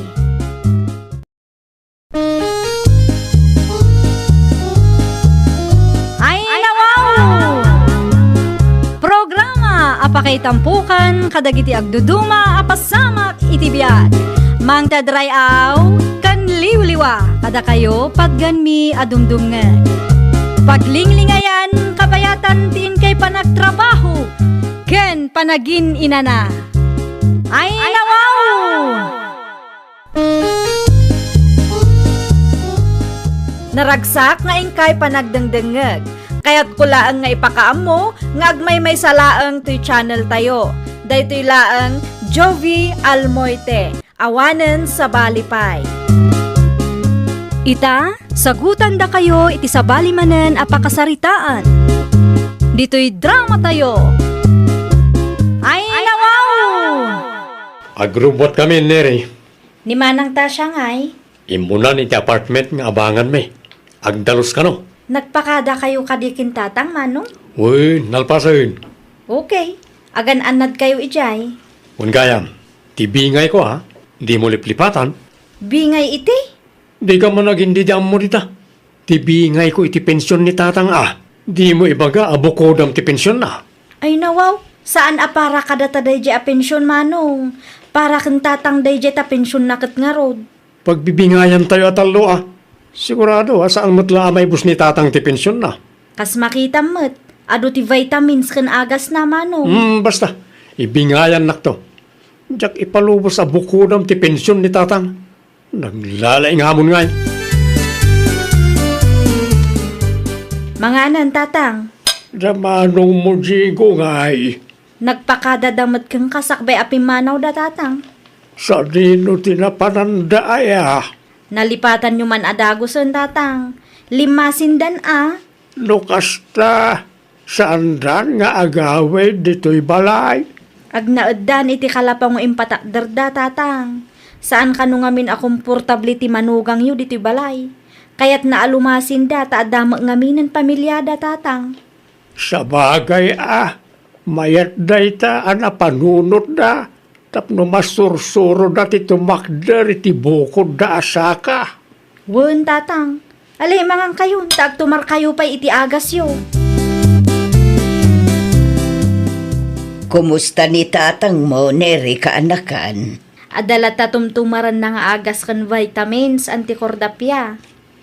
Ay, nawaw! Programa apakay tampukan kadagiti agduduma apasamak itibiyag. Mang tadrayaw kan liwliwa kada kayo pagganmi adumdumngan. Paglinglingayan kapayatan tiin kay panagtrabaho ken panagin inana. Ay, nawaw! Naragsak nga ingkay panagdengdengeg. Kaya't kulaang nga ipakaam mo nga agmay may salaang to'y channel tayo. Daytoy laang Jovi Almoite. Awanen sa Balipay. Ita, sagutan da kayo iti sa balimanen a pakasaritaan. Dito'y drama tayo. Ay, nawaw! Agrubot kami, Neri. Ni manang ta siya ngay. Imunan iti apartment nga abangan me. Agdalos ka no. Nagpakada kayo kadikin tatang manong? Uy, nalpasayin. Okay. Agan-anad kayo ijay. Ungayam, tibingay ko ha. Di mo liplipatan. Bingay iti? Di ka man nagindi di mo dita. Tibingay ko iti pensyon ni tatang Di mo ibaga abukodam ti pensyon na. Ay nawaw. Saan para kada taday a pensyon manong? Para kang tatang day ta pensyon na kat nga rod. Pagbibingayan tayo atalo Sigurado saan mo't lamay bus ni tatang ti pensyon na. Kas makita mo't. Ado ti vitamins kan agas na manong. Basta. Ibingayan nak to. Diyak ipalubos sa bukodam ti pensyon ni tatang. Naglalaing hamon nga. Mga anan tatang. Damanong mo jigo ngay. Nagpakadadamot kang kasakbay apimanaw da tatang. Sa dino tinapananda Nalipatan nyo man adagosan tatang. Limasindan Nukasta. Saan dan nga agawid dito'y balay? Agnaeddan iti kalapang impatakder da tatang. Saan ka nung ngamin akomportable ti manugang yu dito'y balay? Kaya't naalumasin da ta adama ngaminan pamilyada tatang. Sa bagay mayat day ta panunot da. Tapno masursuro dati tumakder iti bukod da asaka. Wen tatang. Alay mangang kayo, tagtumar kayo pa iti agas yu. Kumusta ni tatang mo, Neri, kaanakan? Adala tatumtumaran na nga agas kan vitamins antikordapya.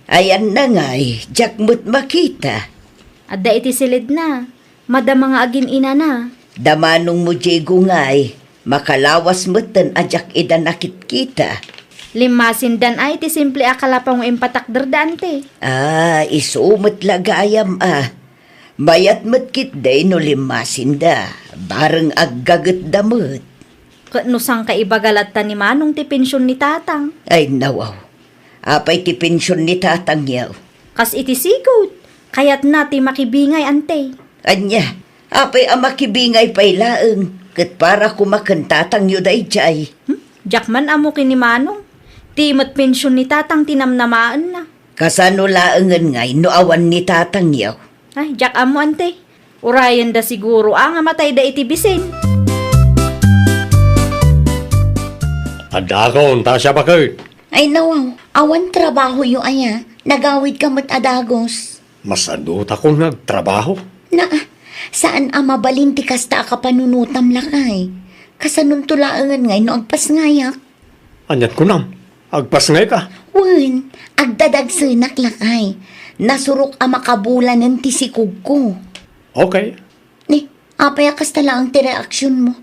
Ayan na nga'y, jak mo't makita. Adda iti silid na. Madama nga agin ina na. Damanong mo, Diego nga'y, makalawas mo't tan ajak ida nakit kita. Limasin dan ay ti simple akalapang impatakder dante. Isumot lagayam Bayat mo't kit day no limasin da. Bareng aggagat damot. Nusang kaibagalat ta ni manong ti pensyon ni tatang. Ay nawaw. Apay ti pensyon ni tatang yaw. Kas iti sigot. Kayat na ti makibingay ante. Anya, apay makibingay pay laeng. Kat para kumakan tatang yu day jay. Jakman amo kini manong. Timot pensyon ni tatang tinamnamaan na. Kasano laengan ngay no awan ni tatang yaw. Ay, jak amo ante. Urayan da siguro ang amatay da iti bisin. Adakon, tasya pa kayo. Ay nawaw, awan trabaho yu aya. Nagawid ka mo't adagos. Masadot ako nagtrabaho. Saan mabalin ti kasta ka panunutam lakay? Kasanun tulaangan ngay no agpasngayak. Anyat ko nam, agpasngay ka. Wen, agdadagsenak lakay. Nasurok makabulan ng tisikog ko. Okay. Ni, apayakas tala ang tireaksyon mo.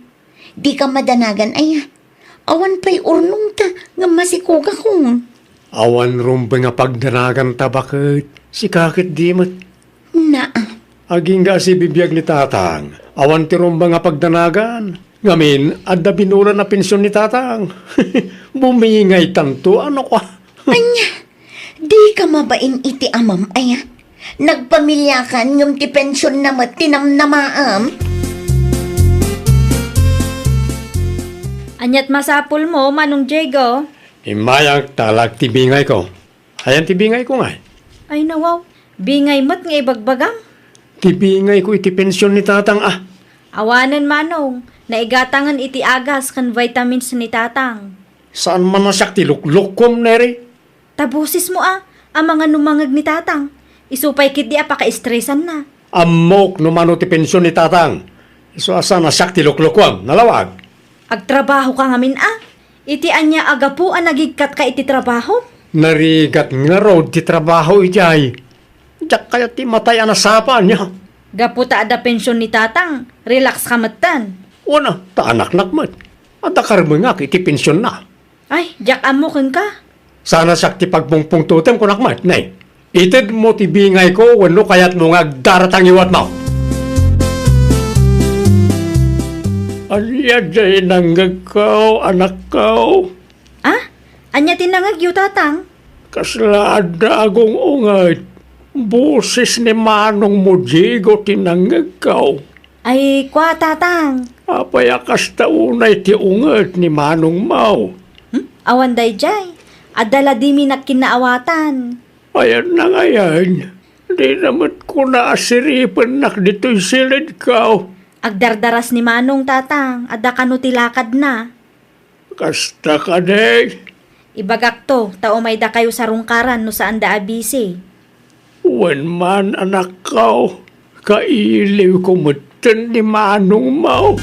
Di ka madanagan aya. Awan pa'y urnong ta nga masikuga ko. Awan rumbe nga pagdanagan ta bakit? Si kakit di mat. Aging nga si bibiyag ni tatang, awan tirong nga pagdanagan. Ngamin, adda binura na pensyon ni tatang. Bumingay tanto, ano ka? Anya, di ka mabain iti amam, aya. Nagpamilya kan ngam ti pensyon na tinamnamaam. Anyat masapul mo, Manong Diego. Imayang talag tibingay ko. Ayan tibingay ko nga. Ay nawaw, bingay mo't nga ibagbagam. Tibingay ko iti pensyon ni tatang ah. Awanan Manong, naigatangan iti agas kan vitamins ni tatang. Saan man nasyak ti luklukom neri? Tabusis mo ang mga numangag ni tatang. Isupay kit di apaka-estresan na. Amok numano ti pensyon ni tatang. So asa nasyak ti luklukom, nalawag. Agtrabaho ka ngamin Iti anya agapu ang nagigkat ka iti trabaho. Narigat nga road ti trabaho ijay. Diyak kaya ti matay anasapan niya. Gaputa ada pensyon ni tatang. Relax ka matan. Una, ta anak nakmat. Ada karmengak iti pensyon na. Ay, jak amukin ka. Sana sakti pagpungpung totem ko nakmat. Nay, ited mo ti bingay ko wano kaya't mo nga daratang iwat mo. Alya jay nanggagaw, anak ko. Anya tinangagyo tatang. Kaslada agong ungat. Busis ni Manong mo, Diego, tinanggagaw. Ay, kwa tatang. Apay akas taunay ti ungat ni Manong Mau. Awan day jay. Adala di mi nakinaawatan. Ayan na ngayon. Di naman ko naasiripan nak dito'y silid ka. Agdardaras ni Manong tatang. Ada kanutilakad na. Kasta ka de. Ibagak to, tao may da kayo sa rungkaran no saan da abisi. Wan man anak ko. Kailiw ko matan ni Manong Mau.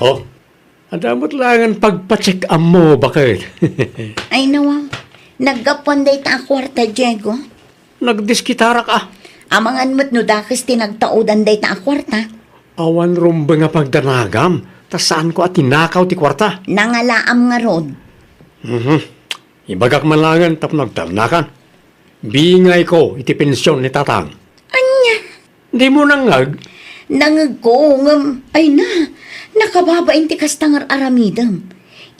Oh, adamot langan pagpacheck mo, bakit? Ay nawaw, naggaponday ta akwarta, Diego. Nagdiskitara ka. Amangan mo't no dakis tinagtaudan day ta akwarta. Awan rumba nga pagdanagam. Tas saan ko at tinakaw ti kwarta? Nangalaam nga rod. Ibagak malangan tap nagdarnakan. Bingay ko iti pensyon ni tatang. Anya, Di mo nangag. nangagkongam. Ay na, nakababain ti kastangar aramidam.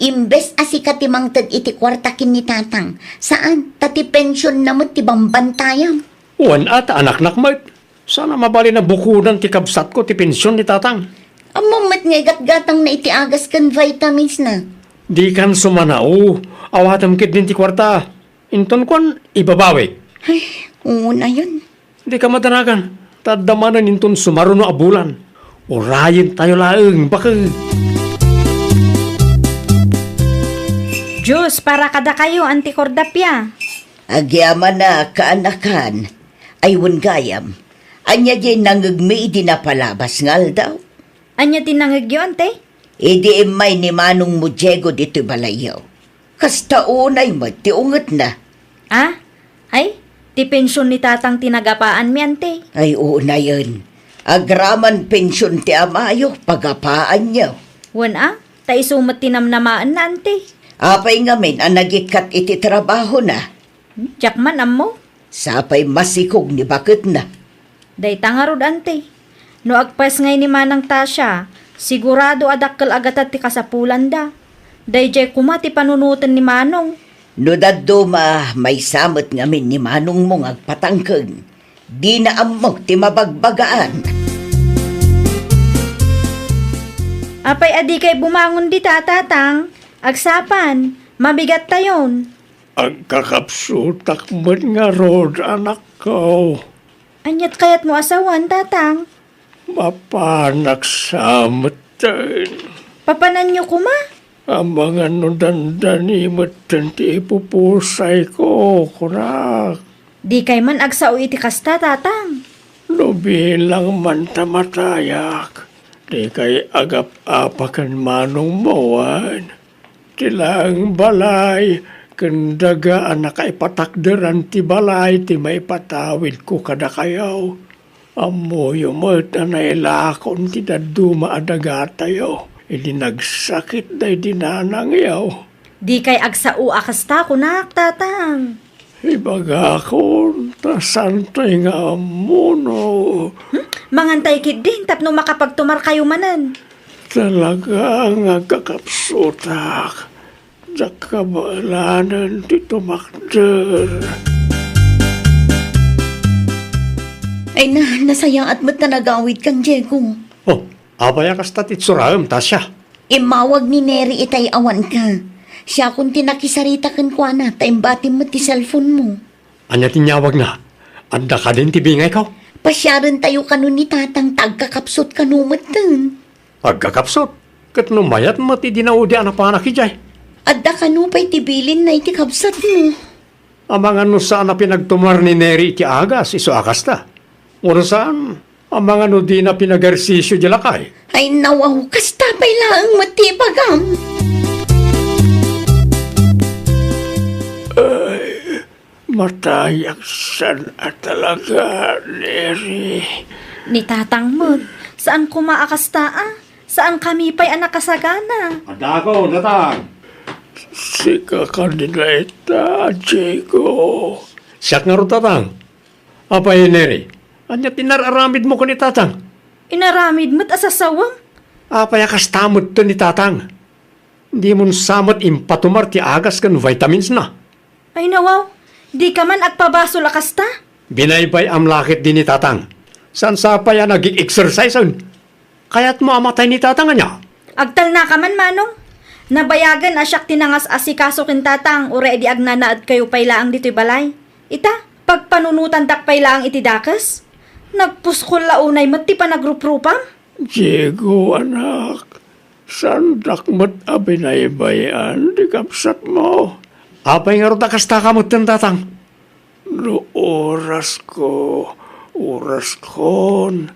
Imbes asika ti mangtad iti kwartakin ni tatang. Saan? Tati pensyon na mo't ti bambantayam. Wan at anak nakmat. Sana mabali na bukudan ti kabsat ko ti pensyon ni tatang. Amamat nga gatgatang na iti agas kan vitamins na. Di kan sumanao. Awatam kit din ti kwarta. Inton kon ibabawi. Ay, una yun. Di ka madanagan. Tadamanan inton sumaro no abulan. Orayin tayo laeng bakit. Diyos, para kada kayo, antikordapya. Agyaman na kaanakan, ay gayam. Anya di nangagmi di na palabas ngal daw. Anya tinangagyo, ante? Idi imay ni Manong mo, Diego, dito balayaw. Kasta unay mo, ti unget na. Ay, ti pensyon ni tatang tinagapaan mi, ante. Ay una yun. Agraman pensyon ti amayo, pagapaan niya. Wan ta isumat tinamnamaan na, ante. Apay ngamin ang nagikat iti trabaho na. Jakman ammo. Sapay masikog ni bakit na. Day tangarod, ante. No agpas ngay ni Manang Tasya, sigurado adakkel agatat ti kasapulan da. Day jay kumati panunutan ni Manong. No daddo may samot ngamin ni Manong mong agpatangkeng. Di na amok ti mabagbagaan. Apay adi kay bumangon di tatang. Agsapan, mabigat tayon. Ang kakapsutak man nga rod, anak ko. Anyat kayat mo asawan, tatang. Mapanak sa matan. Papanan nyo kuma? Ang mga nudandani matan ti ipupusay ko, kurak. Di kay man agsao iti kasta, tatang. No bilang man tamatayak, di kay agap-apakan Manong Mawan. Tilang balay, kandaga anak ay patakderan ti balay, ti may patawid ko kada kayaw. Amoy umot anay lakon ti daduma adaga tayo. Ili nagsakit day dinanang yaw. Di kay agsao akasta kunak, tatang. Ibaga ko, tasantay nga amuno. Mangantay kid din tapno makapagtumar kayo manan. Talaga nga kakapsutak. Diyak kabalanan ti tumakder. Ay nasayang at mat na nagawid kang Diego. Oh, abaya kasta titsuraam, tasya. Imawag ni Neri itay awan ka. Siya kung tinakisarita kan kwa na, taimbatin mo ti cellphone mo. Anya tinyawag na. Anda ka din tibingay ka. Pasyaran tayo kanu ni tatang tagkakapsot kanumatan. Pagkakapsot. Kat numayat mo ti dinaudi anak pa anak ijay. Adda kanu pa'y tibilin na iti kapsat mo. Amang ano saan na pinagtumar ni Neri iti agas, iso akas ta. Uro saan, amang ano di na pinag-ersisyo di lakay. Ay nawaw, kasta pa'y laang matipagam. Matayak san at talaga, Neri. Ni tatang mo, saan kumaakastaa? Saan kami pa'y anak kasagana? Adako, datang. Sika ka nila ita, Diego. Siyak nga ro, tatang. Apay, Neri. Anya tinararamid mo ko ni tatang. Inaramid mo't asasawang? Apay akas tamod to ni tatang. Di mo samot impatumar ti agas kan vitamins na. Ay nawaw, di ka man agpabasol akasta? Binaybay am lakit din ni tatang. San sa pa yan nag-exercise on? Kaya't mo amatay ni tatang niya. Agtal na ka man manong. Nabayagan asyak tinangas asikaso kin tatang ure di agnanaad kayo paylaang dito'y balay. Ita, pagpanunutan dak paylaang iti dakas? Nagpuskol launay mati pa nagrupropam? Diego, anak. Sandak mo't abinaybayan di kapsat mo. Apay nga ro kasta kamot ng tatang. No oras kon.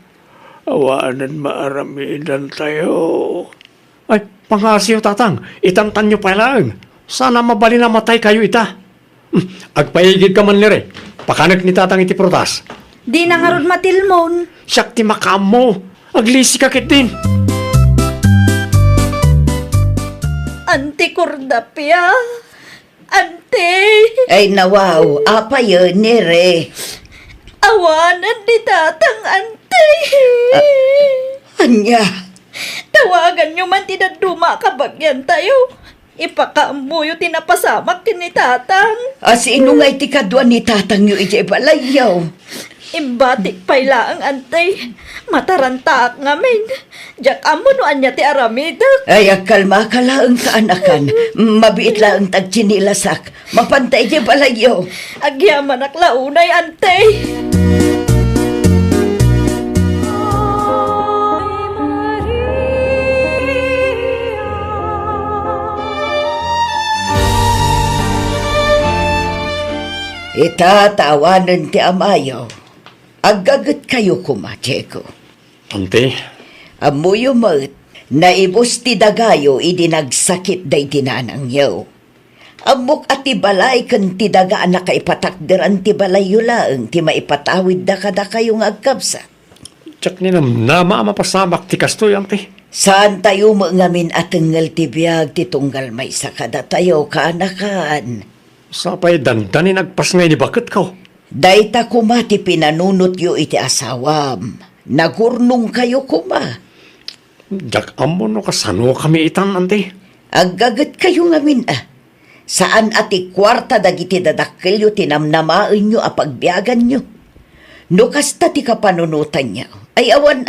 Awaanan maaramidan tayo. Ay, pangasiyo tatang, itantan nyo pa lang. Sana mabali na matay kayo ita. Agpaigid ka man nire. Pakanak ni tatang iti prutas. Di na nga ron matilmon. Siyak ti makam mo. Aglisi ka kitin. Ante Cordapia. Ante. Ay nawaw, apa yun, Nere? Awanan ni tatang ante. Anya, Tawagan nyo man tinaduma kabagyan tayo. Ipakaamuyo tinapasamak kin ni tatang. sino nga iti kadwa ni tatang yu iti balayaw? Imbatik payla ang antay. Matarantaak ngamin. Diyak amo no anya ti aramidak. Ay, kalma ka laang kaanakan. Mabiit laang tagchinilasak. Mapantay di balayaw. Agyaman ak launay antay. Itatawanan ti amayaw. Agagat kayo kuma, Diego. Ante, Amuyo mat, naibos ti dagayo idinagsakit day tinanang yaw. Amok at ti balay kan ti dagaan na kaipatakderan ti balay yulaang ti maipatawid da kada kayong agkabsa. tsak ni nama mapasamak ti kastoy, ante. Saan tayo ngamin at tengel ti biyag ti tunggal may sakada tayo kaanakan. Sapay dandanin agpasngay ni bakit ka. Dayta kuma ti pinanunot yo iti asawam. Nagurnong kayo kuma. Jak amo no kasano kami itan, ante. Aggagat kayo ngamin Saan ati kwarta dagiti dadakkel yo tinamnamaen nyo a pagbiagan nyo. No kasta ti kapanunutan niya. Ay awan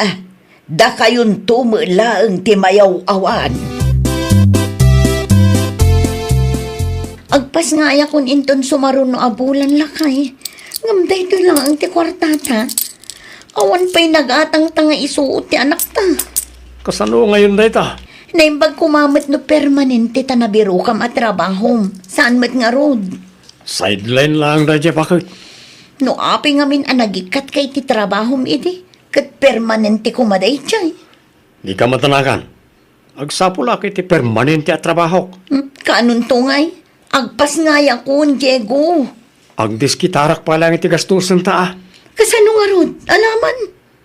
da kayon tumulaang ti mayaw awan. Agpas nga aya kun inton sumaruno abulan lakay. Ngamday to lang ang ti kwartata. Awan pa'y nagatang tanga isuot ti anak ta. Kasano ngayon day ta? Naimbag kumamat no permanente ta nabiro kam at trabaho. Saan mat nga rod? Sideline lang day bakit. No api ngamin anagikat kay ti trabaho iti. Kat permanente kumaday chay. Di ka matanakan. Agsapula kiti permanente at trabaho. Kaanong tungay? Agpas nga yakun, Diego. Agdiskitarak pa lang iti gastusan ta. Kasano nga rod? Alaman?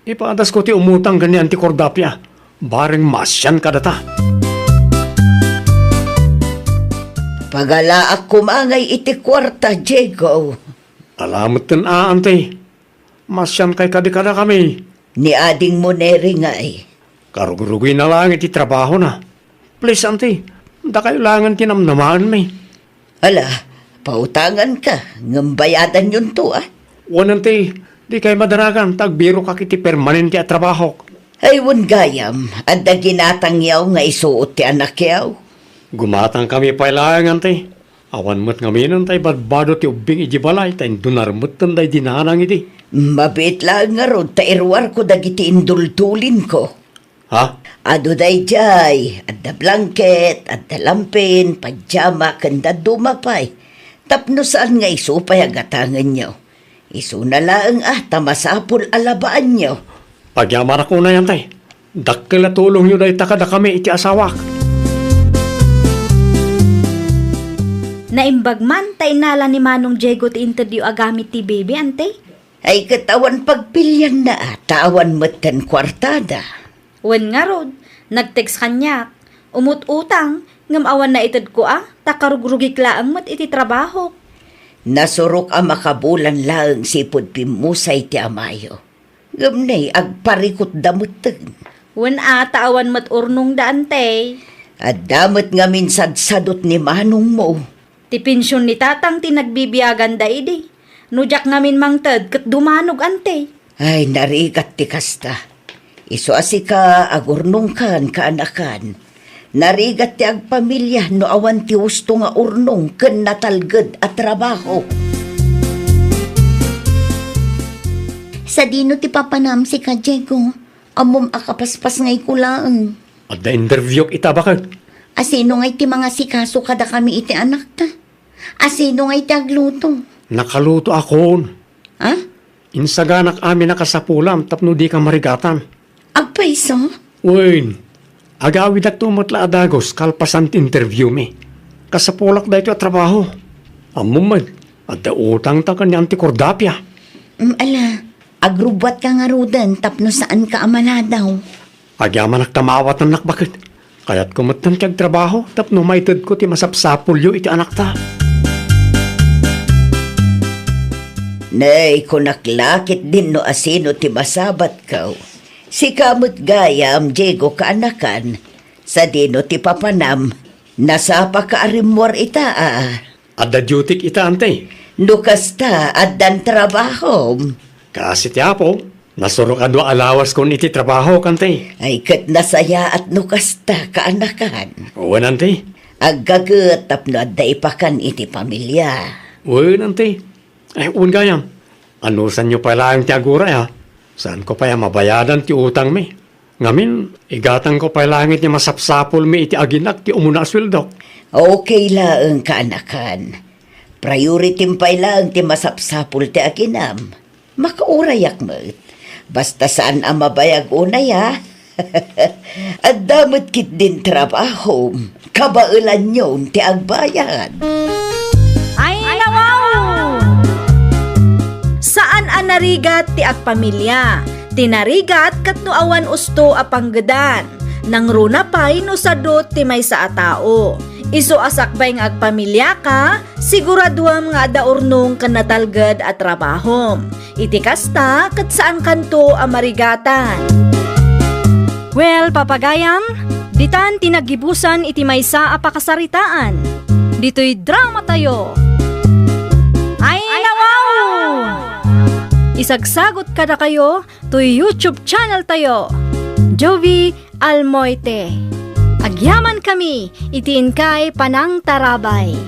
Ipaadas ko ti umutang ganyan ti Cordapia. Bareng masyan ka data. Pagalaak kumangay iti kwarta, Diego. Alamat tan ante. Masyan kay kadikada kami. Ni ading mo neri nga eh. Karugurugi na lang iti trabaho na. Please, ante. Da kailangan tinamnamaan may. Ala, pautangan ka. Ngambayadan yun to ah. Wan, ante. Di kay madaragan. Tagbiro ka kiti permanente at trabaho. Ay wun gayam. Adda ginatang yaw nga isuot ti anak yaw. Gumatang kami pailangan, ante. Awan mo't ngaminan tay badbado ti ubing ijibalay. Tay dunarmot tanday dinanang iti. Mabit lang nga ron. Tairwar ko dagiti indultulin ko. Ha? Ado day jay, adda blanket, adda lampin, pajama, kanda dumapay. Tapno saan nga isupay agatangan nyo. Isu na lang tamasapul alabaan nyo. Pagyaman ako na yan, tay. Dakkel na tulong nyo na itakada kami iti asawak. Naimbag man, tainala ni Manong Diego ti interview agamit ti baby, ante. Ay katawan pagpilyan na tawan matan kwartada. Wen nga rod, nag-text kanyak. Umut-utang, ngam awan na itad ko takarugrugi klaang mat iti trabaho. Nasurok makabulan lang sipod pimusay ti amayo. Gamnay agparikot damuteng. Wen taawan mat urnong daante. At damot nga minsan sadot ni manong mo. Ti pensyon ni tatang tinagbibiyagan da idi. Nujak ngamin mangtad kat dumanog ante. Ay narigat ti kasta. Iso asika agurnong kan kaanakan. Narigat ti agpamilya no awan ti husto nga urnong ken natalged at trabaho. Sa dino ti papanamsi ka, Diego. Amom akapaspas ngay kulaan. At da interview itabakad. Asino ngay ti mga sikaso kada kami iti anak ta. Asino ngay ti agluto. Nakaluto akon. Ha? Insaganak amin nakasapulam tapno di ka marigatan. Agpaiso? Wen, agawid at tumutla adagos kalpasan ti interview mi. Kasapulak da ito at trabaho. Amumad, at da utang ta kanyang ti kordapya. Ala, agrubat ka nga rudan tapno saan ka amala daw. Agyaman naktamawat ng nakbakit. Kaya't kumatan kag trabaho tapno maitid ko ti masapsapulyo iti anak ta. Nay, kunaklakit din no asino ti masabat kaw. Si kamot gayam, Diego kaanakan. Sa dino ti papanam, nasapa ka arimwar ita At da duty ita ante. Nukasta at dan trabaho. Kasi ti apo, nasurok adwa alawas kon iti trabaho kante. Ay kat nasaya at nukasta kaanakan. Uwan ante. Aggagat tapno at daipakan iti pamilya. Uwan ante. Ay uwan gayam. Ano san nyo pala ang ti agura ya? Saan ko pa mabayadan ti utang mi? Ngamin, igatang ko pa langit ni masapsapol mi iti aginak ti umuna sweldo. Okay lang kaanakan. Priority pa lang ti masapsapol ti aginam. Makaurayak mo. Basta saan ang mabayag unay ha? At damot kit din trabaho. Kabailan yun ti agbayad. Ay, nawaw! Saan narigat ti agpamilya? Tinarigat kat no awan usto apanggedan. Nang runa pay no sadot ti may sa atao. Iso asakbay nga agpamilya ka, siguraduam nga daurnong kanatalged at trabahom. Iti kasta kat saan kanto amarigatan. Well, papagayam, ditan tinagibusan iti may sa apakasaritaan. Dito'y drama tayo. Ay, nawaw! Isagsagot kada kayo to YouTube channel tayo. Jovi Almoite. Agyaman kami, itiin kay Panang Tarabay.